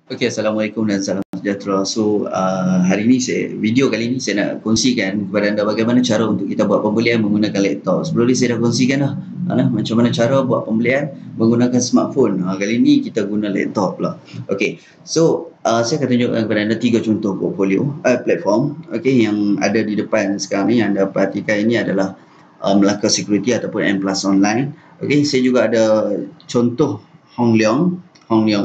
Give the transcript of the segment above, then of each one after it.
Okey, Assalamualaikum dan salam sejahtera. So, hari ini video kali ini saya nak kongsikan kepada anda bagaimana cara untuk kita buat pembelian menggunakan laptop. Sebelum ni saya dah kongsikan dah, macam mana cara buat pembelian menggunakan smartphone. Kali ini kita guna laptop pula. Okey, so saya akan tunjukkan kepada anda 3 contoh portfolio, platform, okey, yang ada di depan sekarang ni. Yang anda perhatikan ini adalah Melaka Security ataupun M Plus Online. Okey, saya juga ada contoh Hong Leong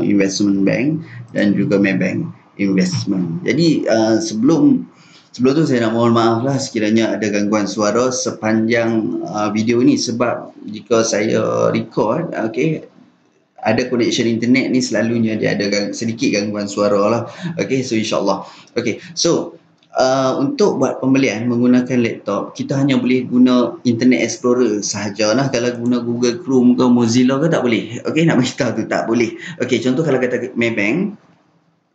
Investment Bank dan juga Maybank Investment. Jadi sebelum tu saya nak mohon maaf lah sekiranya ada gangguan suara sepanjang video ini, sebab jika saya record, okey, ada connection internet ni selalunya dia ada sedikit gangguan suara lah. Okey, so insyaAllah. Okey, so untuk buat pembelian menggunakan laptop, kita hanya boleh guna Internet Explorer sahajalah. Kalau guna Google Chrome ke Mozilla ke tak boleh. Okey, nak beritahu tu tak boleh. Okey, contoh kalau kata Maybank,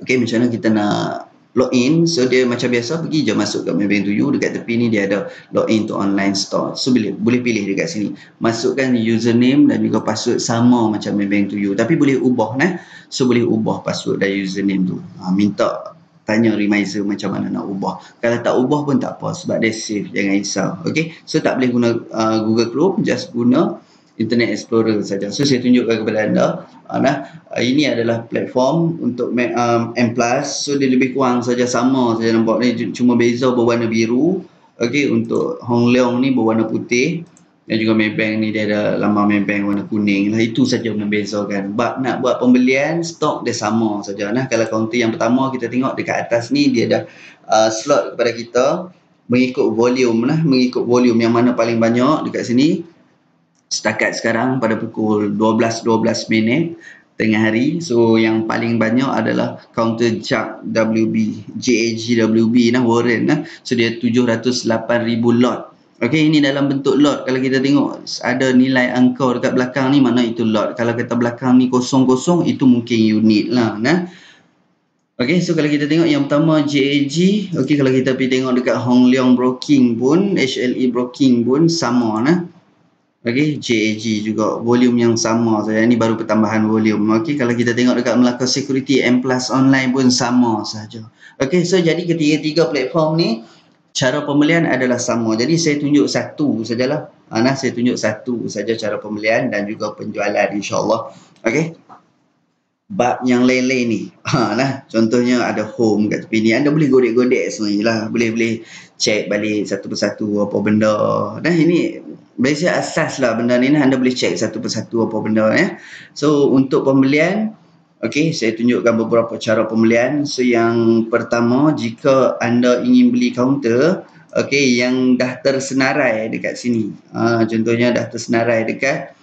okey, macam mana kita nak login. So dia macam biasa, pergi je masuk kat Maybank to you. Dekat tepi ni dia ada login to online store. So boleh pilih dekat sini. Masukkan username dan juga password sama macam Maybank to you. Tapi boleh ubah So boleh ubah password dan username tu. Minta tanya reminder macam mana nak ubah. Kalau tak ubah pun tak apa sebab dia safe, jangan risau. Okey, so tak boleh guna Google Chrome, just guna Internet Explorer saja. So saya tunjukkan kepada anda, ini adalah platform untuk M Plus. So dia lebih kurang saja sama saja, nampak ni cuma beza berwarna biru. Okey, untuk Hong Leong ni berwarna putih. Dan juga Maybank ni dia ada lambang Maybank warna kuning lah. Itu saja membezakan. Bab nak buat pembelian, stok dia sama saja. Kalau kaunter yang pertama kita tengok dekat atas ni, dia ada slot kepada kita mengikut volume mengikut volume yang mana paling banyak dekat sini. Setakat sekarang pada pukul 12.12 minit tengah hari. So yang paling banyak adalah counter JAG WB Warren. So dia 708,000 lot. Okey, ini dalam bentuk lot. Kalau kita tengok ada nilai angka dekat belakang ni, mana itu lot. Kalau kata belakang ni kosong-kosong, itu mungkin unit lah. Okey, so kalau kita tengok yang pertama JAG. Okey, kalau kita pergi tengok dekat Hong Leong Broking pun, HLE Broking pun sama. Okey, JAG juga volume yang sama saja. Ini baru pertambahan volume. Okey, kalau kita tengok dekat Melaka Security M Plus Online pun sama saja. Okey, so jadi ketiga-tiga platform ni cara pembelian adalah sama. Jadi saya tunjuk satu sajalah. Saya tunjuk satu saja cara pembelian dan juga penjualan, insya-Allah. Okey. Bab yang lain-lain ni. Contohnya ada home kat tepi ni. Anda boleh godek-godek sebenarnya lah. Boleh check balik satu persatu apa benda. Ini basic asas lah benda ni. Anda boleh check satu persatu apa benda. So untuk pembelian, okey, saya tunjukkan beberapa cara pembelian. So yang pertama, jika anda ingin beli kaunter, okey, yang dah tersenarai dekat sini. Contohnya dah tersenarai dekat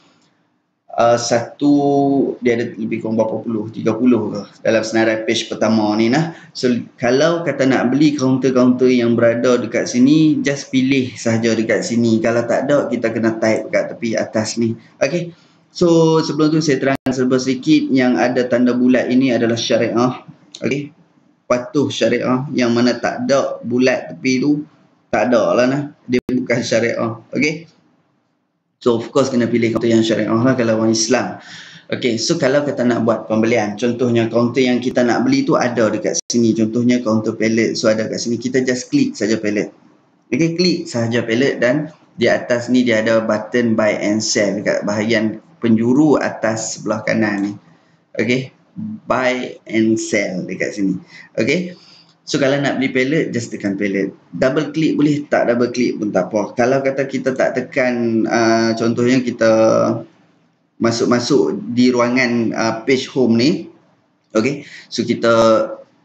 satu, dia ada lebih kurang berapa puluh, 30 ke dalam senarai page pertama ni. So kalau kata nak beli kaunter-kaunter yang berada dekat sini, just pilih sahaja dekat sini. Kalau tak ada, kita kena type kat tepi atas ni. Okey. So sebelum tu saya terangkan serba sedikit, yang ada tanda bulat ini adalah syariah. Okey. Patuh syariah. Yang mana tak ada bulat tepi tu, tak ada lah. Dia bukan syariah. Okey. So of course kena pilih kaunter yang syariah lah kalau orang Islam. Okey, so kalau kita nak buat pembelian, contohnya kaunter yang kita nak beli tu ada dekat sini. Contohnya kaunter pallet. So ada kat sini, kita just klik saja pallet. Okey, klik sahaja pallet dan di atas ni dia ada button buy and sell dekat bahagian penjuru atas sebelah kanan ni. Okey, buy and sell dekat sini. Okey. So kalau nak beli pallet, just tekan pallet. Double klik boleh, tak double klik pun tak apa. Kalau kata kita tak tekan, contohnya kita masuk di ruangan page home ni. Okey, so kita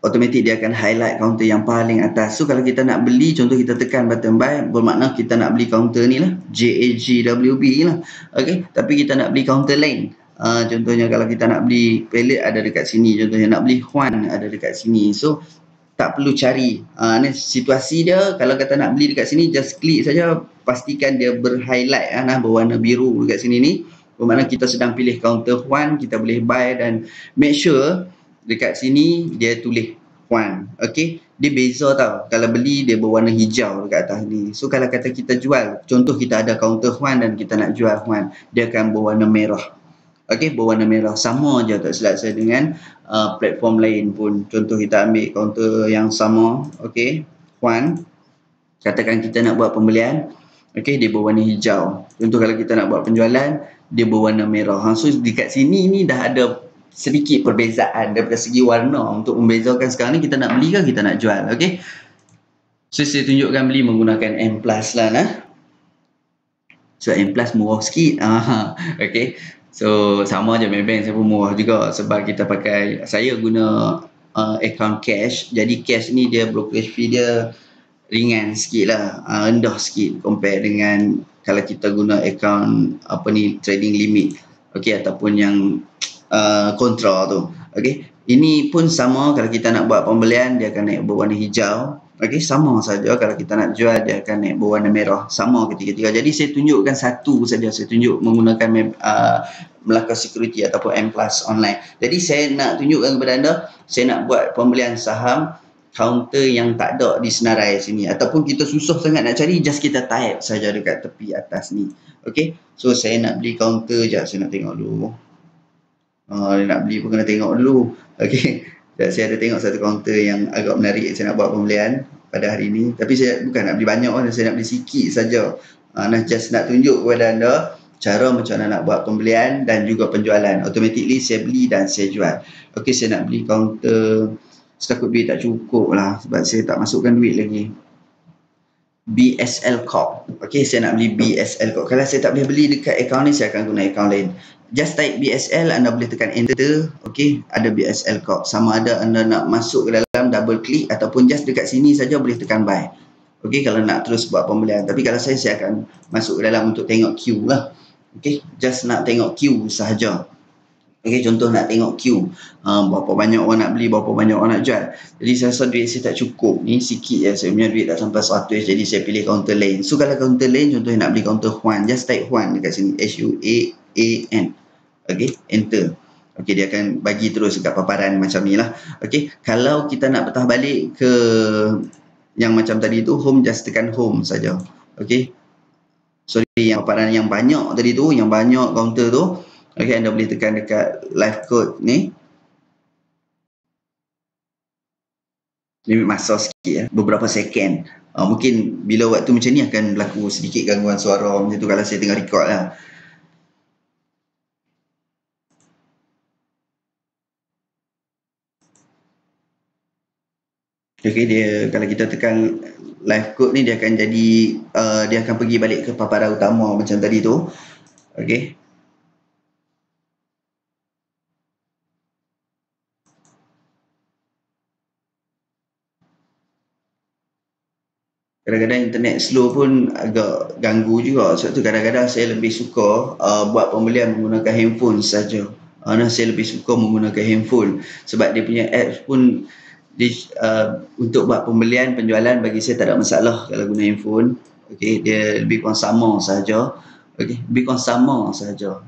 automatik dia akan highlight kaunter yang paling atas. So kalau kita nak beli, contoh kita tekan button buy, bermakna kita nak beli kaunter ni lah, JAGWB lah. Okey, tapi kita nak beli kaunter lain. Contohnya kalau kita nak beli pallet ada dekat sini. Contohnya nak beli Huan ada dekat sini. So tak perlu cari. Ni situasi dia, kalau kata nak beli dekat sini, just klik saja, pastikan dia berhighlight berwarna biru dekat sini ni. Bermakna kita sedang pilih kaunter Huan, kita boleh buy dan make sure dekat sini dia tulis Huan. Okey, dia beza tau. Kalau beli dia berwarna hijau dekat atas ni. So kalau kata kita jual, contoh kita ada kaunter Huan dan kita nak jual Huan, dia akan berwarna merah. Okey, berwarna merah. Sama je tak silap saya dengan platform lain pun. Contoh kita ambil kaunter yang sama, okey, Huan. Katakan kita nak buat pembelian, okey, dia berwarna hijau. Contoh kalau kita nak buat penjualan, dia berwarna merah. So dekat sini ni dah ada sedikit perbezaan daripada segi warna untuk membezakan sekarang ni kita nak beli ke kita nak jual, okey. So saya tunjukkan beli menggunakan M+ lah nah. So M+ murah sikit. Okey. So sama je Maybank saya pun murah juga sebab kita pakai, saya guna account cash. Jadi cash ni dia brokerage fee dia ringan sikit lah, rendah sikit compare dengan kalau kita guna account apa ni trading limit, okey, ataupun yang kontra tu. Okey, ini pun sama kalau kita nak buat pembelian dia akan naik berwarna hijau. Okey, sama saja kalau kita nak jual dia akan naik berwarna merah, sama ketiga-tiga. Jadi saya tunjukkan satu saja, saya tunjuk menggunakan Melaka Security ataupun M+ online. Jadi saya nak tunjukkan kepada anda, saya nak buat pembelian saham kaunter yang tak ada di senarai sini ataupun kita susah sangat nak cari, just kita type saja dekat tepi atas ni. Okey, so saya nak beli kaunter je, saya nak tengok dulu. Dia nak beli pun kena tengok dulu. Okey, saya ada tengok satu kaunter yang agak menarik, saya nak buat pembelian pada hari ini. Tapi saya bukan nak beli banyak, saya nak beli sikit saja. Just nak tunjuk kepada anda cara macam mana nak buat pembelian dan juga penjualan. Automatically saya beli dan saya jual. Okey, saya nak beli kaunter, setakut duit tak cukup lah sebab saya tak masukkan duit lagi. BSL Corp. Okey, saya nak beli BSL Corp. Kalau saya tak boleh beli dekat akaun ni, saya akan guna akaun lain. Just type BSL, anda boleh tekan enter. Okey, ada BSL Corp. Sama ada anda nak masuk ke dalam, double klik, ataupun just dekat sini saja boleh tekan buy. Okey, kalau nak terus buat pembelian. Tapi kalau saya akan masuk ke dalam untuk tengok queue lah. Okey, just nak tengok queue sahaja. Okey, contoh nak tengok queue, berapa banyak orang nak beli, berapa banyak orang nak jual. Jadi saya rasa duit saya tak cukup ni, sikit je saya punya duit, tak sampai 100, jadi saya pilih kaunter lain. So kalau kaunter lain, contohnya nak beli kaunter Huan, just type Huan dekat sini, HUAAN. Okey, enter. Okey, dia akan bagi terus dekat paparan macam ni lah. Okey, kalau kita nak patah balik ke yang macam tadi tu, home, just tekan home saja. Okey, sorry, yang paparan yang banyak tadi tu, yang banyak kaunter tu. Okey, anda boleh tekan dekat live code ni. Limit masa sikit ya, beberapa second. Mungkin bila waktu macam ni akan berlaku sedikit gangguan suara macam tu kalau saya tengah record lah. Okey, dia kalau kita tekan live code ni dia akan jadi dia akan pergi balik ke paparan utama macam tadi tu. Okey. Kadang-kadang internet slow pun agak ganggu juga. Sebab tu kadang-kadang saya lebih suka buat pembelian menggunakan handphone saja. Saya lebih suka menggunakan handphone sebab dia punya apps pun untuk buat pembelian, penjualan bagi saya tak ada masalah kalau guna handphone. Okey, dia lebih kurang sama saja. Okey, lebih kurang sama saja.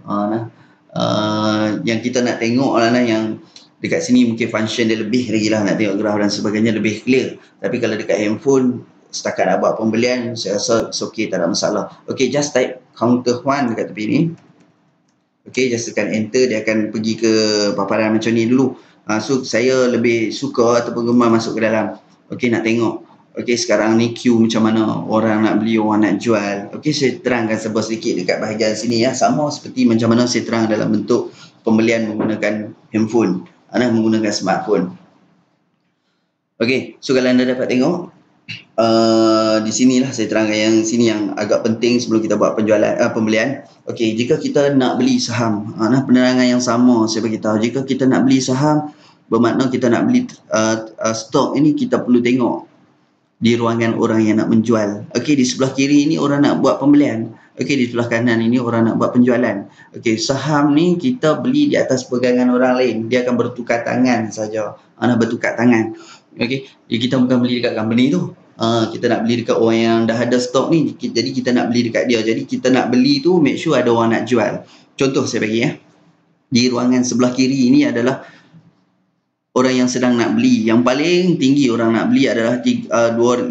Yang kita nak tengok lah yang dekat sini mungkin function dia lebih lagi lah, nak tengok graf dan sebagainya lebih clear. Tapi kalau dekat handphone setakat nak buat pembelian, saya rasa it's okay, tak ada masalah. Okey, just type counter Huan dekat tepi ni. Okey, just tekan enter, dia akan pergi ke paparan macam ni dulu. So saya lebih suka ataupun gemar masuk ke dalam. Okey, nak tengok. Okey, sekarang ni queue macam mana, orang nak beli, orang nak jual. Okey, saya terangkan sebuah sedikit dekat bahagian sini ya. Sama seperti macam mana saya terang dalam bentuk pembelian menggunakan handphone, menggunakan smartphone. Okey, so kalau anda dapat tengok, di sinilah saya terangkan yang sini yang agak penting sebelum kita buat penjualan pembelian. Okey, jika kita nak beli saham, penerangan yang sama saya bagi tahu. Jika kita nak beli saham, bermakna kita nak beli stok ini, kita perlu tengok di ruangan orang yang nak menjual. Okey, di sebelah kiri ini orang nak buat pembelian. Okey, di sebelah kanan ini orang nak buat penjualan. Okey, saham ni kita beli di atas pegangan orang lain, dia akan bertukar tangan saja. Bertukar tangan. Okey, jadi kita bukan beli dekat company tu. Kita nak beli dekat orang yang dah ada stok ni, jadi kita nak beli dekat dia. Jadi kita nak beli tu make sure ada orang nak jual. Contoh saya bagi ya, di ruangan sebelah kiri ini adalah orang yang sedang nak beli. Yang paling tinggi orang nak beli adalah 250.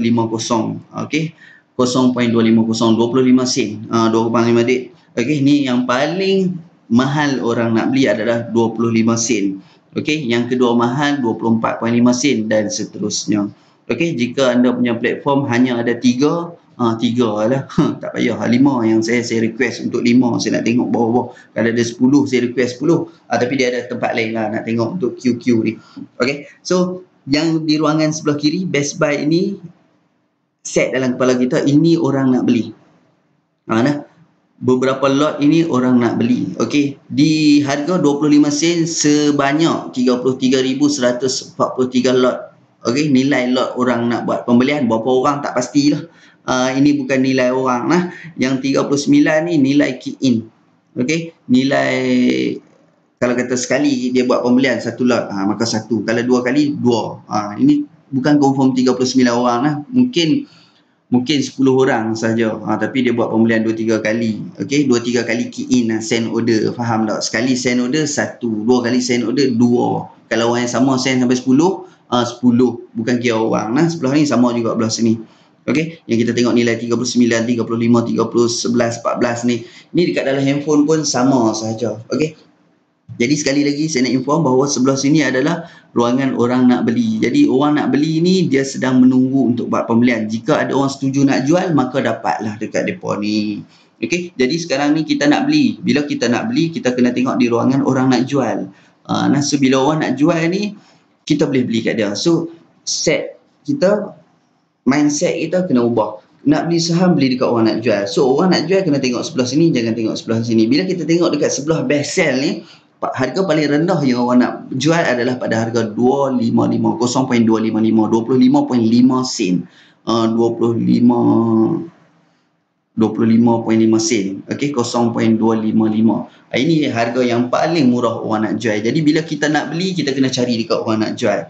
Okey, 0.250, 25 sen, 2,5 dik. Okey, ni yang paling mahal orang nak beli adalah 25 sen. Okey, yang kedua mahal 24.5 sen dan seterusnya. Okey, jika anda punya platform hanya ada 3, 3 lah. Tak payah 5 yang saya request untuk 5. Saya nak tengok bawah-bawah. Kalau ada 10 saya request 10. Tapi dia ada tempat lain lah nak tengok untuk QQ ni. Okey, so yang di ruangan sebelah kiri Best Buy ini set dalam kepala kita, ini orang nak beli. Nah, beberapa lot ini orang nak beli. Okey, di harga 25 sen sebanyak 33,143 lot. Okey, nilai lot orang nak buat pembelian. Berapa orang tak pastilah. Ini bukan nilai orang lah. Yang 39 ni nilai key in. Okey, nilai kalau kata sekali dia buat pembelian satu lot, maka satu. Kalau dua kali, dua. Ini bukan confirm 39 orang lah. Mungkin 10 orang saja, tapi dia buat pembelian 2-3 kali. Okey, 2-3 kali key in send order, faham tak? Sekali send order 1, 2 kali send order 2. Kalau orang yang sama send sampai 10, 10. Bukan kira orang lah. Sebelah ni sama juga belah sini. Okey, yang kita tengok nilai 39, 35, 30, 11, 14 ni. Ni dekat dalam handphone pun sama sahaja. Okey. Jadi sekali lagi saya nak inform bahawa sebelah sini adalah ruangan orang nak beli. Jadi orang nak beli ni dia sedang menunggu untuk buat pembelian. Jika ada orang setuju nak jual, maka dapatlah dekat depa ni. Okey, jadi sekarang ni kita nak beli. Bila kita nak beli, kita kena tengok di ruangan orang nak jual. So bila orang nak jual ni, kita boleh beli kat dia. So set kita, mindset kita kena ubah. Nak beli saham, beli dekat orang nak jual. So orang nak jual kena tengok sebelah sini, jangan tengok sebelah sini. Bila kita tengok dekat sebelah best sell ni, harga paling rendah yang orang nak jual adalah pada harga 255, 0.255, 25.5 sen. 25.5 sen. Okey, 0.255. Ini harga yang paling murah orang nak jual. Jadi bila kita nak beli, kita kena cari dekat orang nak jual.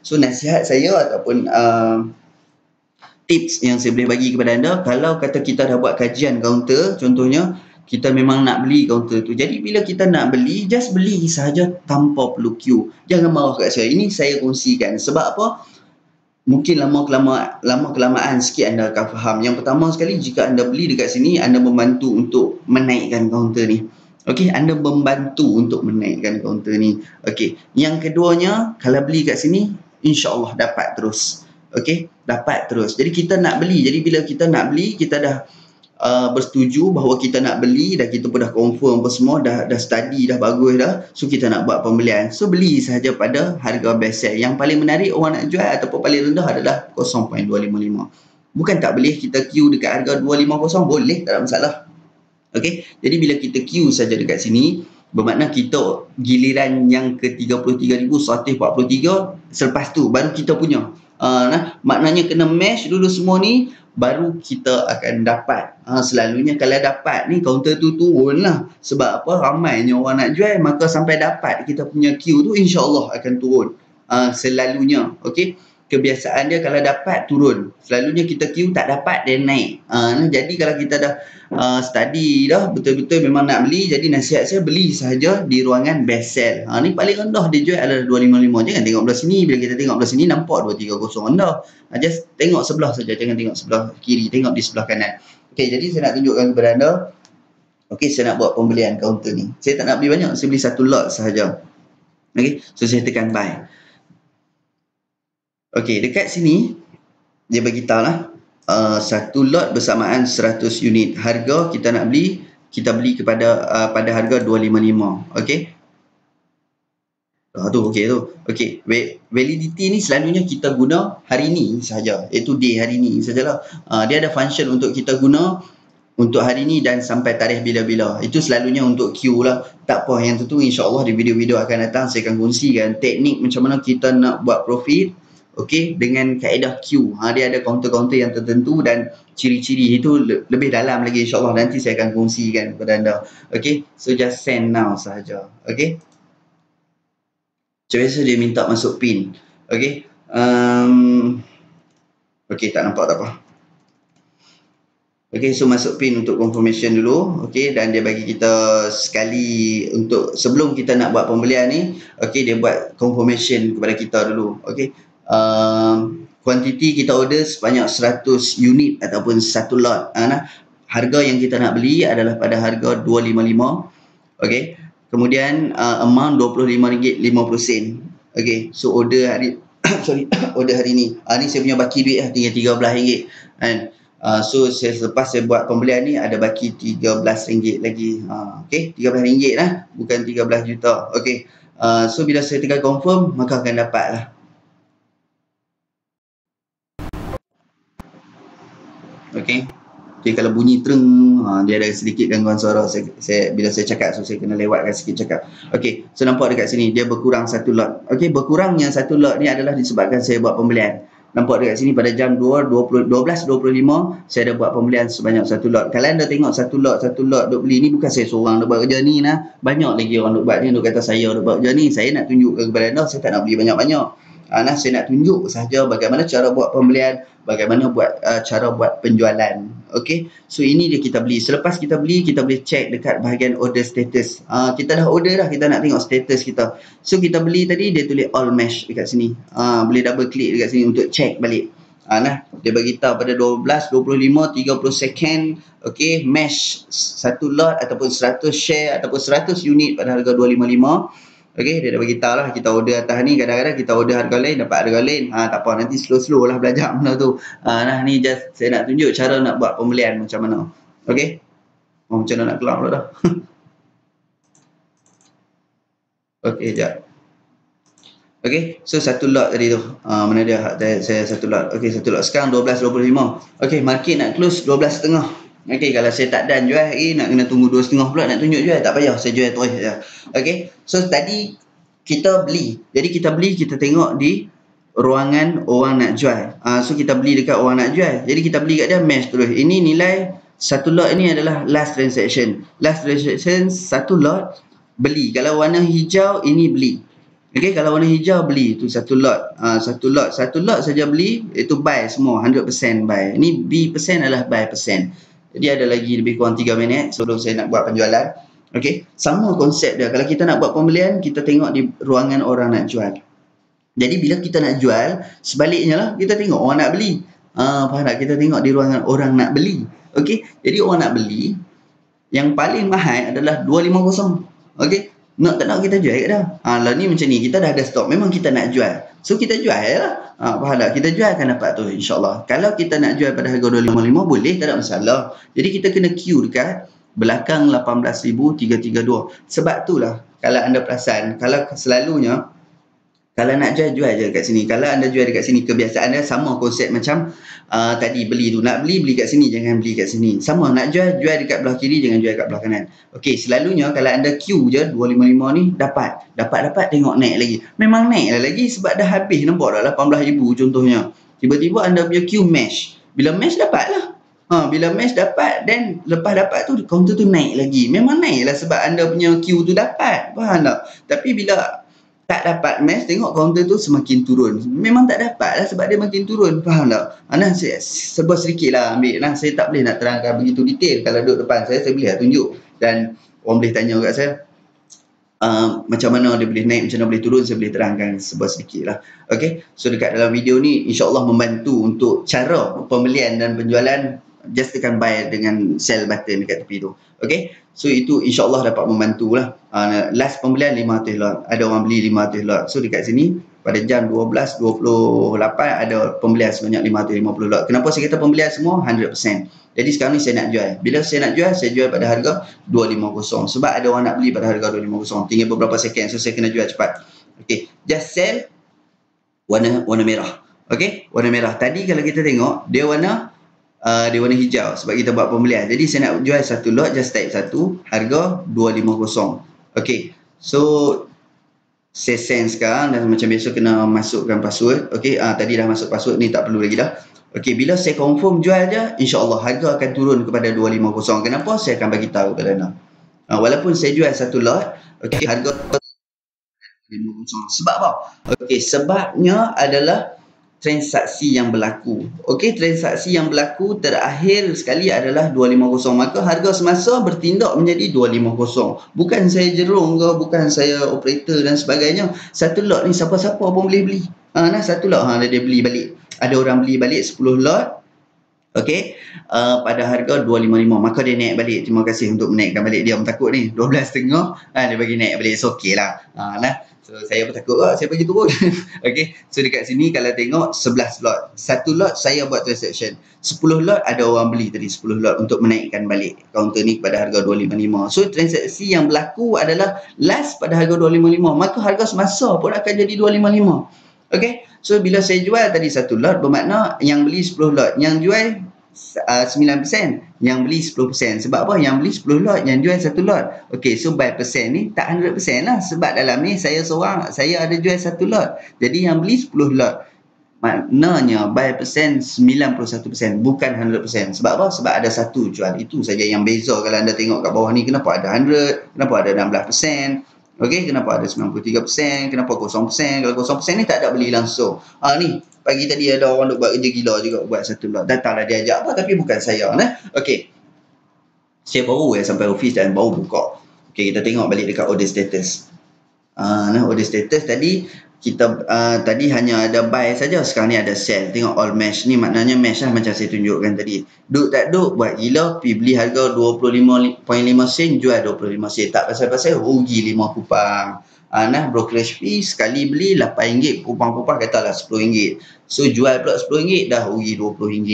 So nasihat saya ataupun tips yang saya boleh bagi kepada anda, kalau kata kita dah buat kajian kaunter, contohnya kita memang nak beli kaunter tu. Jadi bila kita nak beli, just beli sahaja tanpa perlu queue. Jangan marah kat saya. Ini saya kongsikan. Sebab apa? Mungkin lama kelamaan sikit anda akan faham. Yang pertama sekali, jika anda beli dekat sini, anda membantu untuk menaikkan kaunter ni. Okey, anda membantu untuk menaikkan kaunter ni. Okey. Yang keduanya, kalau beli kat sini, insya-Allah dapat terus. Okey, dapat terus. Jadi kita nak beli. Jadi bila kita nak beli, kita dah bersetuju bahawa kita nak beli, dah kita pun dah confirm apa semua, dah study dah bagus dah, so kita nak buat pembelian, so beli sahaja pada harga best sell. Yang paling menarik orang nak jual ataupun paling rendah adalah 0.255. Bukan tak boleh kita queue dekat harga 250, boleh, tak ada masalah. Okey, jadi bila kita queue saja dekat sini, bermakna kita giliran yang ke 33,143, selepas tu baru kita punya. Maknanya kena match dulu semua ni, baru kita akan dapat. Selalunya kalau dapat ni, kaunter tu turun lah. Sebab apa? Ramainya orang nak jual, maka sampai dapat kita punya queue tu, insya-Allah akan turun. Selalunya, okey. Kebiasaan dia kalau dapat turun. Selalunya kita queue tak dapat, dia naik. Jadi kalau kita dah study dah, betul-betul memang nak beli, jadi nasihat saya beli sahaja di ruangan best sell. Ni paling rendah dia jual adalah 255. Jangan tengok belah sini. Bila kita tengok belah sini, nampak 230 rendah. Just tengok sebelah saja, jangan tengok sebelah kiri, tengok di sebelah kanan. Okey, jadi saya nak tunjukkan kepada anda. Okey, saya nak buat pembelian kaunter ni. Saya tak nak beli banyak, saya beli satu lot sahaja. Okey, so saya tekan buy. Okey, dekat sini dia bagi tahu lah, satu lot bersamaan 100 unit. Harga kita nak beli, kita beli kepada pada harga 255. Okey. Okey tu. Okey, validity ni selalunya kita guna hari ni sahaja, iaitu day hari ni sajalah. Dia ada function untuk kita guna untuk hari ni dan sampai tarikh bila-bila. Itu selalunya untuk queue lah. Tak apa, yang tentu insya-Allah di video-video akan datang saya akan kongsikan teknik macam mana kita nak buat profit. Okey, dengan kaedah queue. Dia ada kaunter-kaunter yang tertentu dan ciri-ciri itu lebih dalam lagi, insya-Allah nanti saya akan kongsikan kepada anda. Okey, so just send now sahaja. Okey. Macam biasa dia minta masuk pin. Okey. Okey, tak nampak tak apa. Okey, so masuk pin untuk confirmation dulu. Okey, dan dia bagi kita sekali untuk sebelum kita nak buat pembelian ni, okey, dia buat confirmation kepada kita dulu. Okey. Kuantiti kita order sebanyak 100 unit ataupun satu lot. Harga yang kita nak beli adalah pada harga 255. Okey. Kemudian amount RM25.50. Okey. So order hari sorry, order hari ni. Ni saya punya baki duit lah, tinggal RM13 kan. So selepas saya buat pembelian ni ada baki RM13 lagi. Okey, RM13 lah, bukan 13 juta. Okey. So bila saya tekan confirm, maka akan dapat lah. Okey. Okay, kalau bunyi treng, dia ada sedikit gangguan suara. Bila saya cakap, so saya kena lewatkan sikit cakap. Okey, so nampak dekat sini, dia berkurang satu lot. Okey, berkurangnya satu lot ni adalah disebabkan saya buat pembelian. Nampak dekat sini pada jam 12.25, saya dah buat pembelian sebanyak satu lot. Kalau anda tengok satu lot duk beli ni, bukan saya seorang duk buat kerja ni nah. Banyak lagi orang duk buat ni, duk kata saya duk buat kerja ni. Saya nak tunjukkan kepada anda, saya tak nak beli banyak-banyak. Saya nak tunjuk sahaja bagaimana cara buat pembelian, bagaimana cara buat penjualan. Okey, so ini dia kita beli. Selepas kita beli, kita boleh check dekat bahagian order status. Kita dah order dah, kita nak tengok status kita. So kita beli tadi, dia tulis all mesh dekat sini. Boleh double click dekat sini untuk check balik. Dia bagi tahu pada 12.25 30 second. Okey, mesh satu lot ataupun 100 share ataupun 100 unit pada harga 255. Okey, dia dah bagi tahu lah kita order atas ni. Kadang-kadang kita order harga lain, dapat harga lain. Tak apa, nanti slow-slow lah belajar benda tu. Ni just saya nak tunjuk cara nak buat pembelian macam mana. Okey. Macam mana nak keluar pula dah. Okey, sekejap. Okey, so satu lot tadi tu. Mana dia? Saya satu lot. Okey, satu lot. Sekarang 12.25. Okey, market nak close 12.30. Okey, kalau saya tak done jual hari, nak kena tunggu 2.30 pula nak tunjuk jual. Tak payah, saya jual terus je. Okey, so tadi kita beli. Jadi kita beli, kita tengok di ruangan orang nak jual. So kita beli dekat orang nak jual. Jadi kita beli kat dia, match terus. Ini nilai satu lot ini adalah last transaction. Last transaction satu lot beli. Kalau warna hijau ini beli. Okey, kalau warna hijau beli tu satu lot. Satu lot saja beli, itu buy semua 100% buy. Ini B persen adalah buy persen. Jadi ada lagi lebih kurang 3 minit sebelum saya nak buat penjualan. Okey, sama konsep dia. Kalau kita nak buat pembelian, kita tengok di ruangan orang nak jual. Jadi bila kita nak jual, sebaliknya lah, kita tengok orang nak beli. Faham tak? Kita tengok di ruangan orang nak beli. Okey, jadi orang nak beli, yang paling mahal adalah 250. Okey, nak tak nak kita jual kat dah. Lah ni macam ni, kita dah ada stok, memang kita nak jual. So kita jual lah. Faham tak? Kita jual akan dapat tu insyaAllah. Kalau kita nak jual pada harga 255 boleh, tak ada masalah. Jadi kita kena queue dekat belakang 18,332. Sebab itulah kalau anda perasan, kalau selalunya kalau nak jual je kat sini. Kalau anda jual dekat sini, kebiasaan anda sama konsep macam tadi beli tu. Nak beli kat sini, jangan beli kat sini. Sama, nak jual dekat belah kiri, jangan jual kat belah kanan. Okey, selalunya kalau anda queue je 255 ni dapat tengok naik lagi. Memang naik lah lagi sebab dah habis, nampak dah 18,000 contohnya. Tiba-tiba anda punya queue mesh. Bila mesh dapat lah. Bila mesh dapat, dan lepas dapat tu counter tu naik lagi. Memang naik lah sebab anda punya queue tu dapat. Faham tak? Tapi bila tak dapat mesh, tengok counter tu semakin turun. Memang tak dapat lah sebab dia makin turun. Faham tak? Saya sebut sedikit lah ambil. Saya tak boleh nak terangkan begitu detail. Kalau duduk depan saya boleh lah tunjuk. Dan orang boleh tanya kat saya, macam mana dia boleh naik, macam mana boleh turun, saya boleh terangkan sebut sedikit lah. Okay? So dekat dalam video ni, insyaAllah membantu untuk cara pembelian dan penjualan. Just tekan buy dengan sell button dekat tepi tu. Okay? So itu insyaAllah dapat membantu lah. Last pembelian 500 lot. Ada orang beli 500 lot. So dekat sini pada jam 12.28 ada pembelian sebanyak 550 lot. Kenapa saya kata pembelian semua? 100%. Jadi sekarang ni saya nak jual. Bila saya nak jual, saya jual pada harga 250. Sebab ada orang nak beli pada harga 250. Tinggal beberapa second. So saya kena jual cepat. Okay. Just sell warna merah. Okay. Warna merah. Tadi kalau kita tengok, dia warna hijau sebab kita buat pembelian. Jadi saya nak jual satu lot, just type satu, harga 250. Okey, so saya send sekarang dan macam biasa kena masukkan password. Okey, tadi dah masuk password ni, tak perlu lagi dah. Okey, bila saya confirm jual je, insyaAllah harga akan turun kepada 250. Kenapa? Saya akan bagi tahu kepada anda. Walaupun saya jual satu lot, okey, harga 250. Sebab apa? Okey, sebabnya adalah transaksi yang berlaku. Okey, transaksi yang berlaku terakhir sekali adalah 250. Maka harga semasa bertindak menjadi 250. Bukan saya jerung ke, bukan saya operator dan sebagainya. Satu lot ni siapa-siapa pun boleh beli. Satu lot dia beli balik. Ada orang beli balik 10 lot. Okey, pada harga 255 maka dia naik balik. Terima kasih untuk menaikkan balik. Dia pun takut ni 12.5 dia bagi naik balik. So okeylah. Lah. So saya pun takut saya bagi turun. Okey. So dekat sini kalau tengok 11 lot. Satu lot saya buat transaction. 10 lot ada orang beli tadi 10 lot untuk menaikkan balik kaunter ni pada harga 255. So transaksi yang berlaku adalah last pada harga 255. Maka harga semasa pun akan jadi 255. Okey. So bila saya jual tadi satu lot bermakna yang beli 10 lot, yang jual 9%, yang beli 10%. Sebab apa? Yang beli 10 lot, yang jual satu lot. Okey, so by percent ni tak 100% lah. Sebab dalam ni saya seorang, saya ada jual satu lot. Jadi yang beli 10 lot. Maknanya by percent 91%, bukan 100%. Sebab apa? Sebab ada satu jual. Itu saja yang beza. Kalau anda tengok kat bawah ni, kenapa ada 100, kenapa ada 16%. Okey, kenapa ada 93%, kenapa 0%? Kalau 0% ni tak ada beli langsung. Ni pagi tadi ada orang duk buat kerja gila juga buat satu lot. Datanglah dia ajak apa tapi bukan saya nah. Okey. Saya baru sampai office dan baru buka. Okey, kita tengok balik dekat order status. Order status tadi kita tadi hanya ada buy saja, sekarang ni ada sell. Tengok all match ni maknanya match lah macam saya tunjukkan tadi. Duk tak duk buat gila, pergi beli harga 25.5 sen, jual 25 sen. Tak pasal-pasal rugi 5 kupang. Brokerage fee sekali beli RM8, kupang-kupang katalah RM10. So jual pula RM10 dah rugi RM20.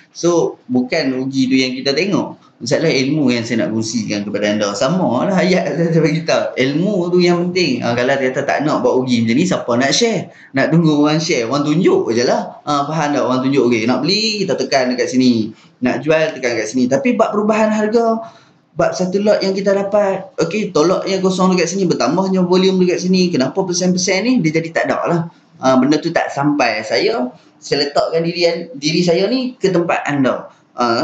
So bukan rugi tu yang kita tengok. Masalah ilmu yang saya nak kongsikan kepada anda. Sama lah ayat saya bagi tahu. Ilmu tu yang penting. Kalau kata tak nak buat rugi macam ni, siapa nak share? Nak tunggu orang share, orang tunjuk je lah. Faham tak? Orang tunjuk, okay, nak beli, kita tekan dekat sini. Nak jual, tekan dekat sini. Tapi bab perubahan harga, bab satu lot yang kita dapat, okay, tolak yang kosong dekat sini, bertambahnya volume dekat sini. Kenapa persen-persen ni? Dia jadi tak ada lah. Benda tu tak sampai saya letakkan diri saya ni ke tempat anda.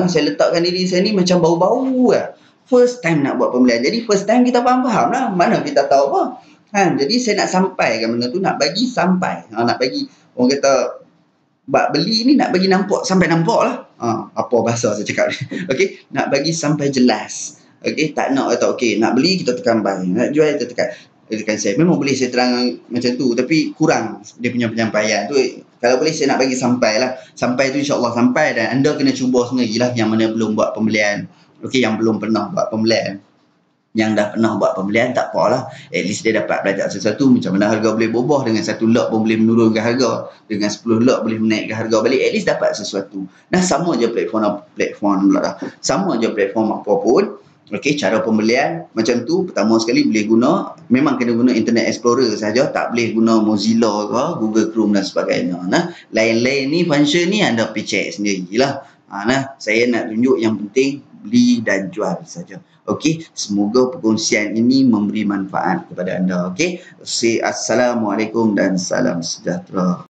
Saya letakkan diri saya ni macam bau-bau lah. First time nak buat pembelian. Jadi first time kita faham-faham lah. Mana kita tahu apa. Jadi saya nak sampaikan benda tu. Nak bagi sampai. Nak bagi, orang kata, bak beli ni nak bagi nampak, sampai nampak lah. Apa bahasa saya cakap ni. Okay. Nak bagi sampai jelas. Okay. Tak nak kata, okay, nak beli kita tekan buy. Nak jual kita tekan sell. Memang boleh saya terang macam tu. Tapi kurang dia punya penyampaian tu. Kalau boleh saya nak bagi sampai lah. Sampai tu insyaAllah sampai dan anda kena cuba sendiri lah yang mana belum buat pembelian. Okey, yang belum pernah buat pembelian. Yang dah pernah buat pembelian tak apalah. At least dia dapat belajar sesuatu. Macam mana harga boleh berubah. Dengan satu lot pun boleh menurunkan harga. Dengan 10 lot boleh menaikkan harga balik. At least dapat sesuatu. Sama je platform pula dah. Sama je platform apa pun. Okey, cara pembelian macam tu. Pertama sekali boleh guna, memang kena guna Internet Explorer saja, tak boleh guna Mozilla ke Google Chrome dan sebagainya. Lain-lain ni function ni anda pergi check sendirilah. Saya nak tunjuk yang penting beli dan jual saja. Okey, semoga perkongsian ini memberi manfaat kepada anda. Okey, Assalamualaikum dan salam sejahtera.